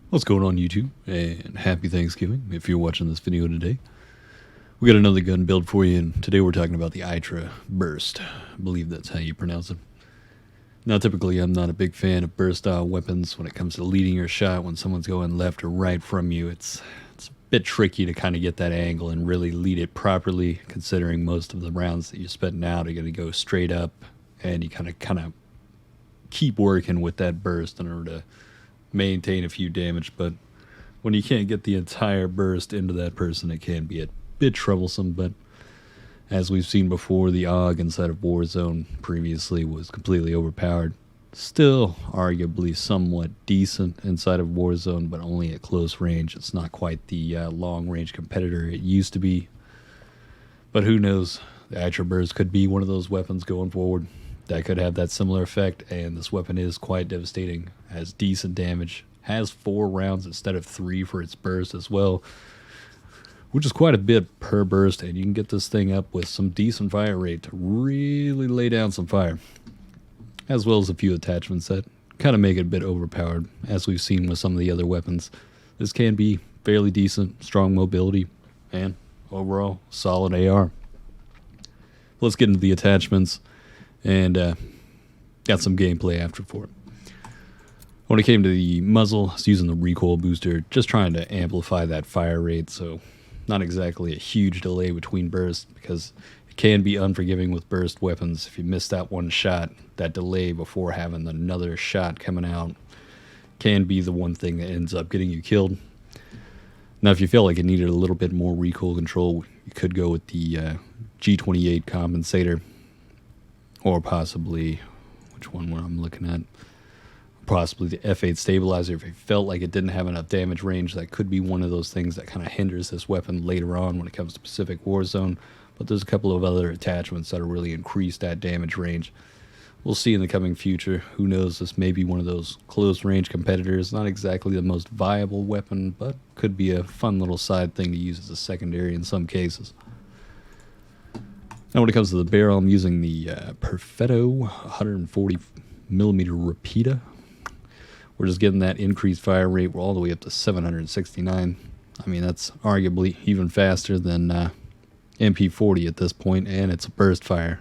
What's going on, YouTube? And happy Thanksgiving if you're watching this video today. We got another gun build for you, and today we're talking about the Itra Burst. I believe that's how you pronounce it. Now, typically I'm not a big fan of burst-style weapons when it comes to leading your shot when someone's going left or right from you. It's a bit tricky to kind of get that angle and really lead it properly, considering most of the rounds that you're spitting out are going to go straight up, and you kind of keep working with that burst in order to maintain a few damage. But when you can't get the entire burst into that person, it can be a bit troublesome. But as we've seen before, the AUG inside of Warzone previously was completely overpowered. Still arguably somewhat decent inside of Warzone, but only at close range. It's not quite the long range competitor it used to be. But who knows, the Itra Burst could be one of those weapons going forward that could have that similar effect, and this weapon is quite devastating, has decent damage, has 4 rounds instead of 3 for its burst as well, which is quite a bit per burst, and you can get this thing up with some decent fire rate to really lay down some fire, as well as a few attachments that kind of make it a bit overpowered. As we've seen with some of the other weapons, this can be fairly decent, strong mobility, and overall solid AR. Let's get into the attachments and got some gameplay after for it. When it came to the muzzle, I was using the recoil booster, just trying to amplify that fire rate, so not exactly a huge delay between bursts, because it can be unforgiving with burst weapons. If you miss that one shot, that delay before having another shot coming out can be the one thing that ends up getting you killed. Now, if you felt like it needed a little bit more recoil control, you could go with the G28 compensator, or possibly, which one I'm looking at, possibly the F8 stabilizer. If you felt like it didn't have enough damage range, that could be one of those things that kind of hinders this weapon later on when it comes to Pacific Warzone. But there's a couple of other attachments that'll really increase that damage range. We'll see in the coming future. Who knows, this may be one of those close range competitors. Not exactly the most viable weapon, but could be a fun little side thing to use as a secondary in some cases. Now, when it comes to the barrel, I'm using the Perfetto 140mm repeater. We're just getting that increased fire rate. We're all the way up to 769. I mean, that's arguably even faster than MP40 at this point, and it's a burst fire.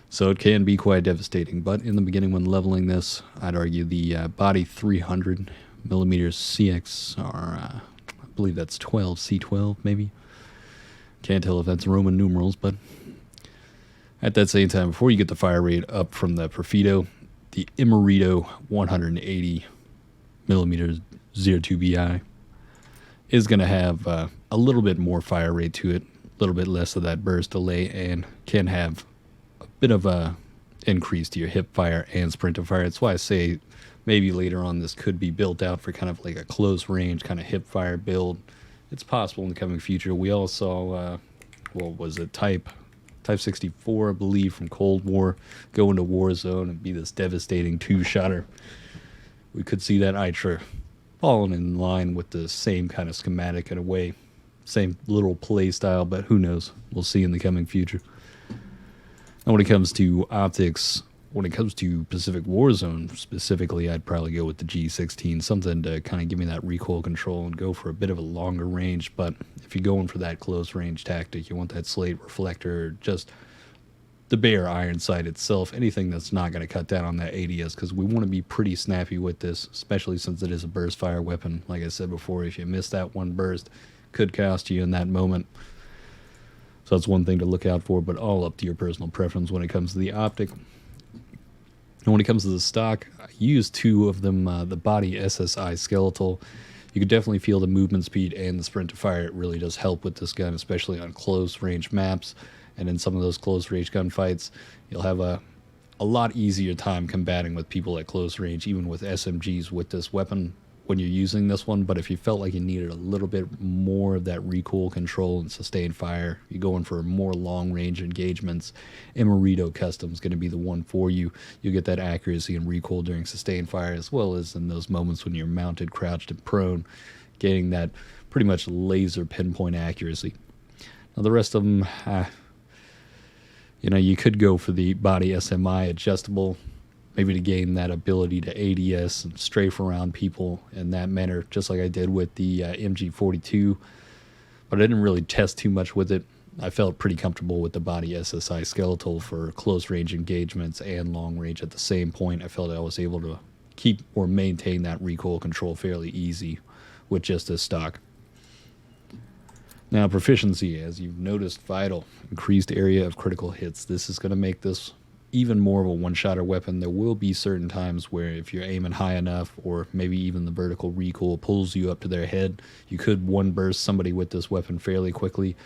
So it can be quite devastating. But in the beginning, when leveling this, I'd argue the body 300mm CX, or I believe that's 12, C12 maybe. Can't tell if that's Roman numerals, but at that same time, before you get the fire rate up from the Perfetto, the Imerito 180mm 02BI is going to have a little bit more fire rate to it, a little bit less of that burst delay, and can have a bit of a increase to your hip fire and sprint to fire. That's why I say maybe later on this could be built out for kind of like a close range kind of hip fire build. It's possible in the coming future. We all saw, what was it, Type 64, I believe, from Cold War, go into Warzone and be this devastating 2-shotter. We could see that Itra falling in line with the same kind of schematic in a way. Same little play style, but who knows? We'll see in the coming future. And when it comes to optics, when it comes to Pacific Warzone specifically, I'd probably go with the G16, something to kind of give me that recoil control and go for a bit of a longer range. But if you're going for that close range tactic, you want that slate reflector, just the bare iron sight itself, anything that's not going to cut down on that ADS, because we want to be pretty snappy with this, especially since it is a burst fire weapon. Like I said before, if you miss that one burst, could cost you in that moment. So that's one thing to look out for, but all up to your personal preference when it comes to the optic. And when it comes to the stock, I use 2 of them, the body SSI skeletal. You can definitely feel the movement speed and the sprint to fire. It really does help with this gun, especially on close range maps. And in some of those close range gunfights, you'll have a lot easier time combating with people at close range, even with SMGs with this weapon when you're using this one. But if you felt like you needed a little bit more of that recoil control and sustained fire, you're going for more long range engagements, Imerito Custom is going to be the one for you. You'll get that accuracy and recoil during sustained fire, as well as in those moments when you're mounted, crouched, and prone, getting that pretty much laser pinpoint accuracy. Now the rest of them, you could go for the body SMI adjustable. maybe to gain that ability to ADS and strafe around people in that manner, just like I did with the MG42. But I didn't really test too much with it. I felt pretty comfortable with the body SSI skeletal for close range engagements and long range at the same point. I felt I was able to keep or maintain that recoil control fairly easy with just this stock. Now, proficiency, as you've noticed, vital, increased area of critical hits. This is going to make this even more of a one-shotter weapon. There will be certain times where if you're aiming high enough, or maybe even the vertical recoil pulls you up to their head, you could one-burst somebody with this weapon fairly quickly.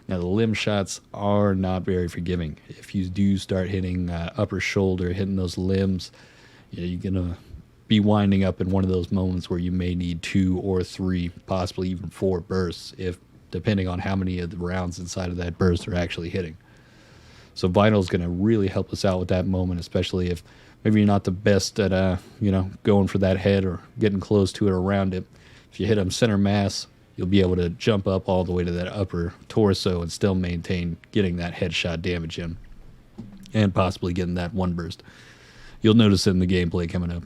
Now, the limb shots are not very forgiving. If you do start hitting upper shoulder, hitting those limbs, you're going to be winding up in one of those moments where you may need 2 or 3, possibly even 4 bursts, depending on how many of the rounds inside of that burst are actually hitting. So Vital is going to really help us out with that moment, especially if maybe you're not the best at going for that head or getting close to it or around it. If you hit them center mass, you'll be able to jump up all the way to that upper torso and still maintain getting that headshot damage in, and possibly getting that one burst. You'll notice it in the gameplay coming up.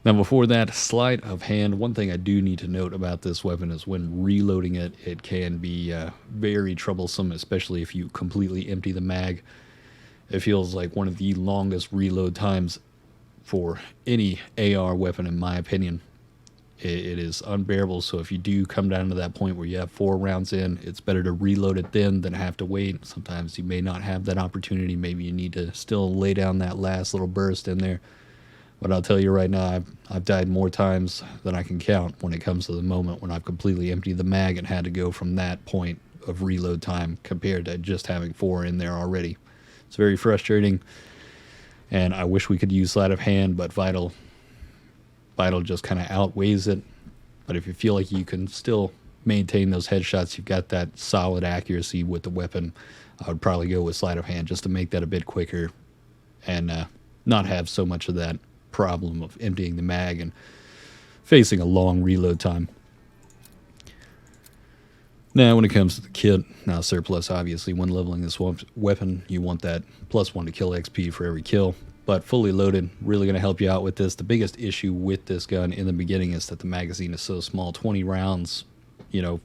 Now, before that, sleight of hand. One thing I do need to note about this weapon is when reloading it, it can be very troublesome, especially if you completely empty the mag. It feels like one of the longest reload times for any AR weapon, in my opinion. It is unbearable, so if you do come down to that point where you have 4 rounds in, it's better to reload it then than have to wait. Sometimes you may not have that opportunity. Maybe you need to still lay down that last little burst in there. But I'll tell you right now, I've died more times than I can count when it comes to the moment when I've completely emptied the mag and had to go from that point of reload time compared to just having 4 in there already. It's very frustrating, and I wish we could use sleight of hand, but Vital just kind of outweighs it. But if you feel like you can still maintain those headshots, you've got that solid accuracy with the weapon, I would probably go with sleight of hand just to make that a bit quicker and not have so much of that problem of emptying the mag and facing a long reload time. Now, when it comes to the kit, now surplus, obviously, when leveling this weapon, you want that +1 to kill XP for every kill. But fully loaded, really going to help you out with this. The biggest issue with this gun in the beginning is that the magazine is so small. 20 rounds,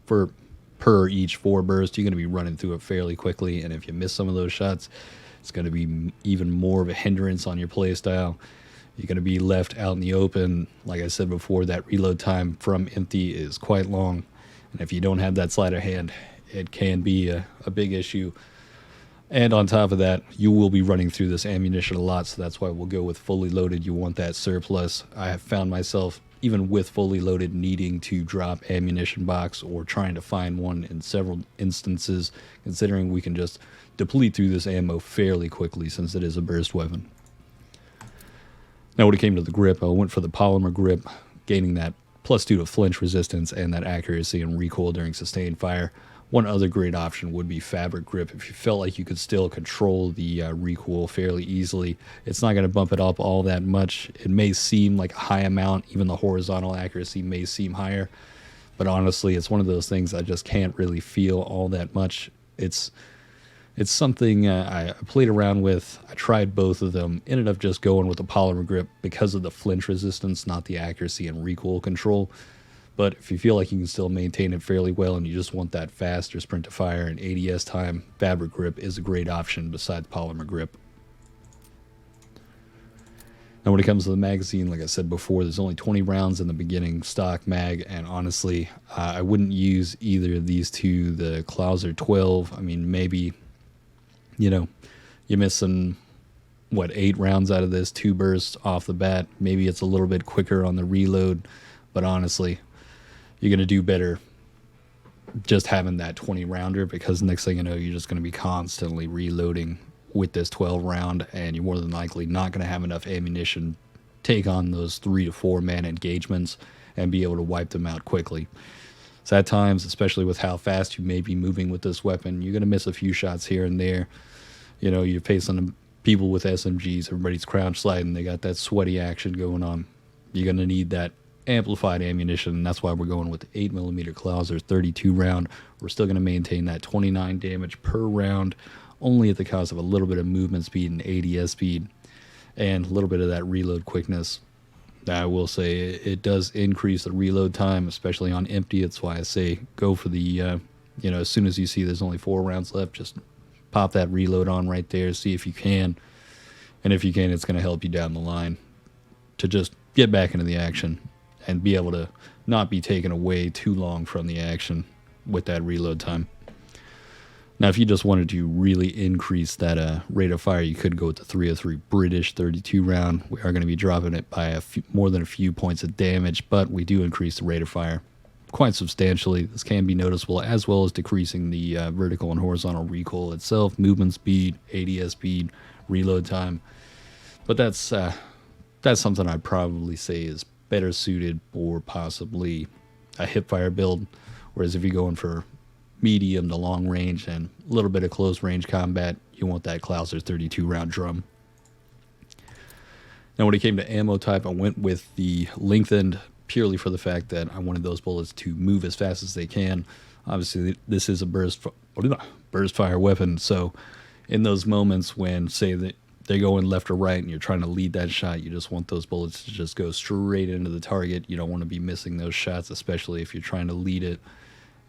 per each 4 bursts, you're going to be running through it fairly quickly. And if you miss some of those shots, it's going to be even more of a hindrance on your playstyle. You're going to be left out in the open. Like I said before, that reload time from empty is quite long. And if you don't have that sleight of hand, it can be a big issue. And on top of that, you will be running through this ammunition a lot, so that's why we'll go with fully loaded. You want that surplus. I have found myself, even with fully loaded, needing to drop ammunition box or trying to find one in several instances, considering we can just deplete through this ammo fairly quickly since it is a burst weapon. Now, when it came to the grip, I went for the polymer grip, gaining that +2 to flinch resistance and that accuracy and recoil during sustained fire. One other great option would be fabric grip. If you felt like you could still control the recoil fairly easily, it's not going to bump it up all that much. It may seem like a high amount, even the horizontal accuracy may seem higher, but honestly, it's one of those things I just can't really feel all that much. It's something I played around with. I tried both of them, ended up just going with the polymer grip because of the flinch resistance, not the accuracy and recoil control. But if you feel like you can still maintain it fairly well and you just want that faster sprint to fire and ADS time, fabric grip is a great option besides polymer grip. Now, when it comes to the magazine, like I said before, there's only 20 rounds in the beginning stock mag, and honestly, I wouldn't use either of these two. The Klauser 12, I mean, maybe, you're missing, 8 rounds out of this, 2 bursts off the bat. Maybe it's a little bit quicker on the reload, but honestly, you're going to do better just having that 20 rounder, because next thing you know, you're just going to be constantly reloading with this 12 round, and you're more than likely not going to have enough ammunition take on those 3 to 4 man engagements and be able to wipe them out quickly. So at times, especially with how fast you may be moving with this weapon, you're going to miss a few shots here and there. You're facing people with SMGs, everybody's crouch sliding, they got that sweaty action going on. You're going to need that amplified ammunition, and that's why we're going with the 8mm Klauser 32 round. We're still going to maintain that 29 damage per round, only at the cost of a little bit of movement speed and ADS speed. and a little bit of that reload quickness. I will say it does increase the reload time, especially on empty. That's why I say go for the, as soon as you see there's only 4 rounds left, just pop that reload on right there, see if you can. And if you can, it's going to help you down the line to just get back into the action and be able to not be taken away too long from the action with that reload time. Now, if you just wanted to really increase that rate of fire, you could go with the 303 British 32 round. We are going to be dropping it by more than a few points of damage, but we do increase the rate of fire quite substantially. This can be noticeable, as well as decreasing the vertical and horizontal recoil itself, movement speed, ADS speed, reload time. But that's something I'd probably say is better suited for possibly a hipfire build, whereas if you're going for medium to long range and a little bit of close range combat, you want that Klauser 32 round drum. Now, when it came to ammo type, I went with the lengthened purely for the fact that I wanted those bullets to move as fast as they can. Obviously, this is a burst fire weapon, so in those moments when, say, that they're going left or right and you're trying to lead that shot, you just want those bullets to just go straight into the target. You don't want to be missing those shots, especially if you're trying to lead it.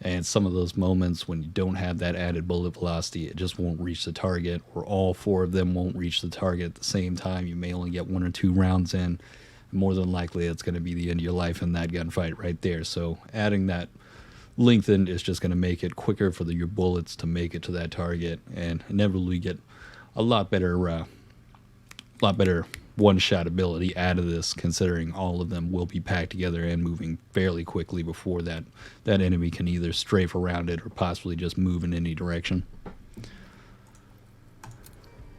And some of those moments when you don't have that added bullet velocity, it just won't reach the target, or all 4 of them won't reach the target at the same time. You may only get 1 or 2 rounds in. More than likely, it's going to be the end of your life in that gunfight right there. So adding that lengthened is just going to make it quicker for your bullets to make it to that target, and inevitably get a lot better one-shot ability out of this, considering all of them will be packed together and moving fairly quickly before that enemy can either strafe around it or possibly just move in any direction.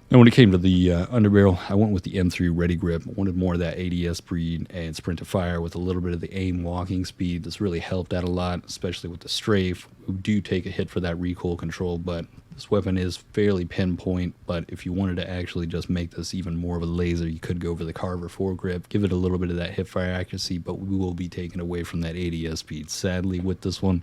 Now, when it came to the Underbarrel, I went with the M3 Ready Grip. I wanted more of that ADS speed and sprint to fire with a little bit of the aim walking speed. This really helped out a lot, especially with the strafe, who do take a hit for that recoil control, but this weapon is fairly pinpoint. But if you wanted to actually just make this even more of a laser, you could go for the Carver foregrip, give it a little bit of that hip fire accuracy, but we will be taken away from that ADS speed, sadly, with this one.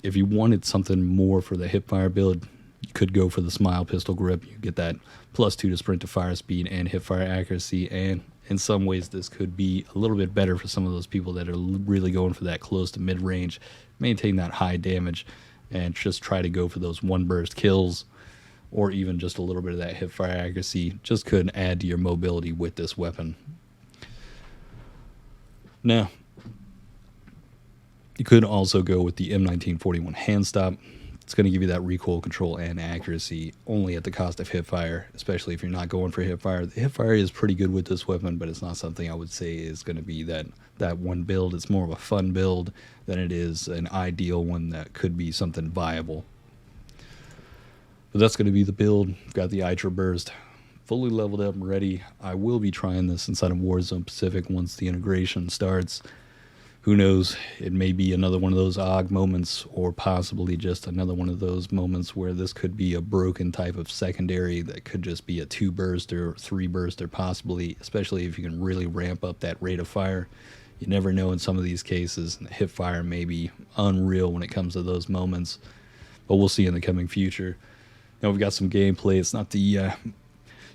If you wanted something more for the hip fire build, you could go for the Smile pistol grip. You get that +2 to sprint to fire speed and hip fire accuracy, and in some ways this could be a little bit better for some of those people that are really going for that close to mid-range, maintain that high damage, and just try to go for those one burst kills, or even just a little bit of that hip fire accuracy. Just could add to your mobility with this weapon. Now, you could also go with the M1941 hand stop. It's going to give you that recoil control and accuracy, only at the cost of hipfire, especially if you're not going for hipfire. The hipfire is pretty good with this weapon, but it's not something I would say is going to be that one build. It's more of a fun build than it is an ideal one that could be something viable. But that's going to be the build. Got the Itra burst fully leveled up and ready. I will be trying this inside of Warzone Pacific once the integration starts. Who knows, it may be another one of those OG moments, or possibly just another one of those moments where this could be a broken type of secondary that could just be a 2 burst or 3 burst, or possibly, especially if you can really ramp up that rate of fire. You never know in some of these cases. Hip fire may be unreal when it comes to those moments, but we'll see in the coming future. Now, we've got some gameplay. It's not the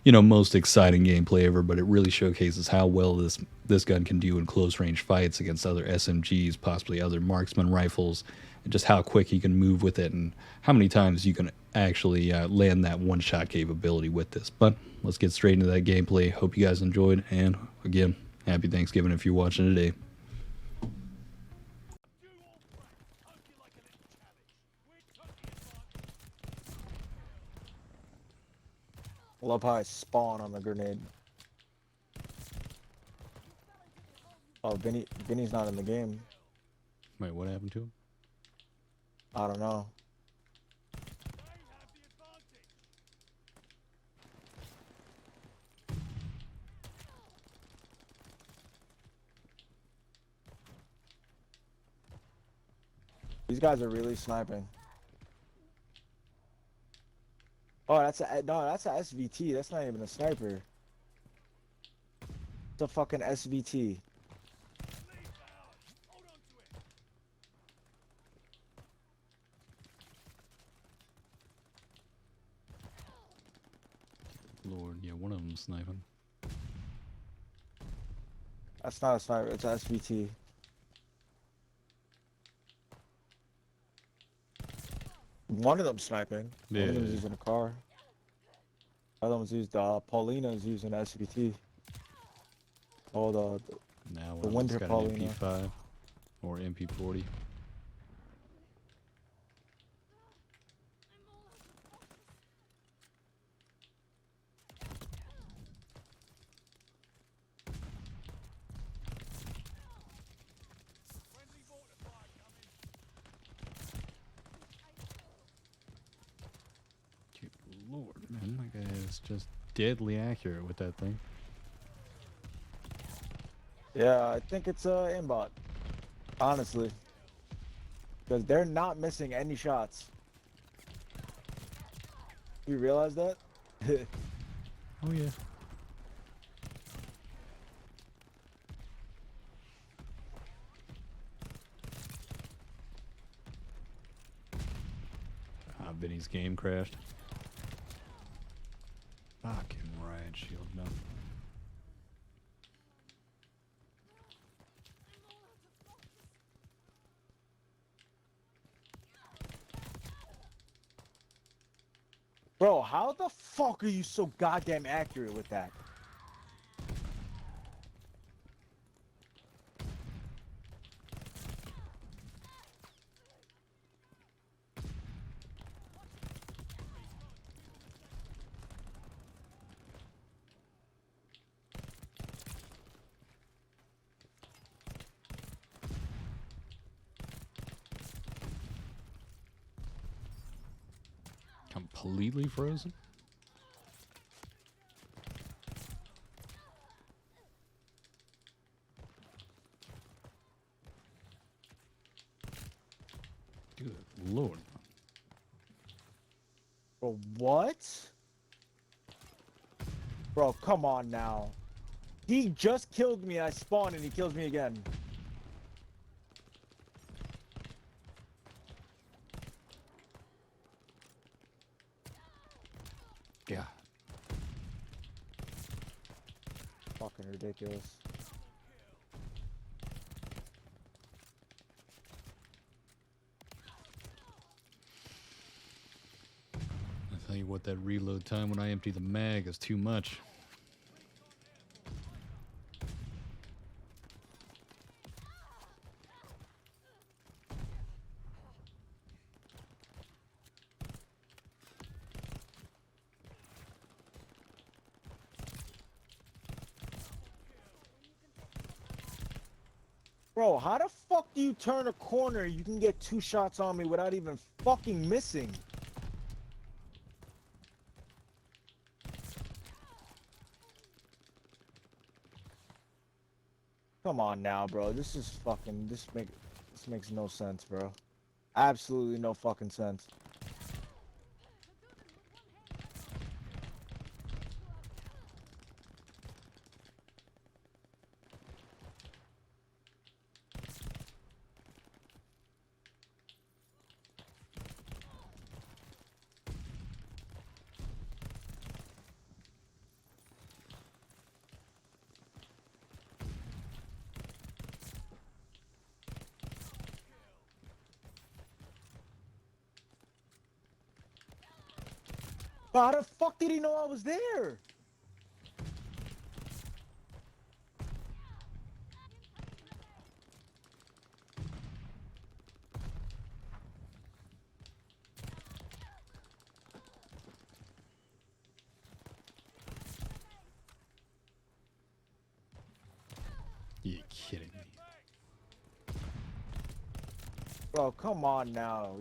most exciting gameplay ever, but it really showcases how well this gun can do in close range fights against other SMGs, possibly other marksman rifles, and just how quick you can move with it, and how many times you can actually land that one-shot capability with this. But let's get straight into that gameplay. Hope you guys enjoyed, and again, happy Thanksgiving if you're watching today. Love how I spawn on the grenade. Oh, Vinny's not in the game. Wait, what happened to him? I don't know. These guys are really sniping. Oh, that's a SVT. That's not even a sniper. It's a fucking SVT. Lord, yeah, one of them I'm sniping. That's not a sniper. It's a SVT. One of them sniping. Yeah. One of them's using a car. The other one's used. Paulina's using SVT. Oh, the Now the one of Winter them's got an Paulina. MP5 or MP40. Good lord, man, that guy is just deadly accurate with that thing. Yeah, I think it's aimbot. Honestly, because they're not missing any shots. You realize that? Oh yeah. Ah, Vinny's game crashed. Fucking riot shield, no. Bro, how the fuck are you so goddamn accurate with that? Completely frozen? Good lord. Bro, what? Bro, come on now. He just killed me. I spawned and he kills me again. God. Fucking ridiculous. I tell you what, that reload time when I empty the mag is too much. Bro, how the fuck do you turn a corner? You can get 2 shots on me without even fucking missing. Come on now, bro. This makes no sense, bro. Absolutely no fucking sense. But how the fuck did he know I was there? You kidding me? Bro, come on now.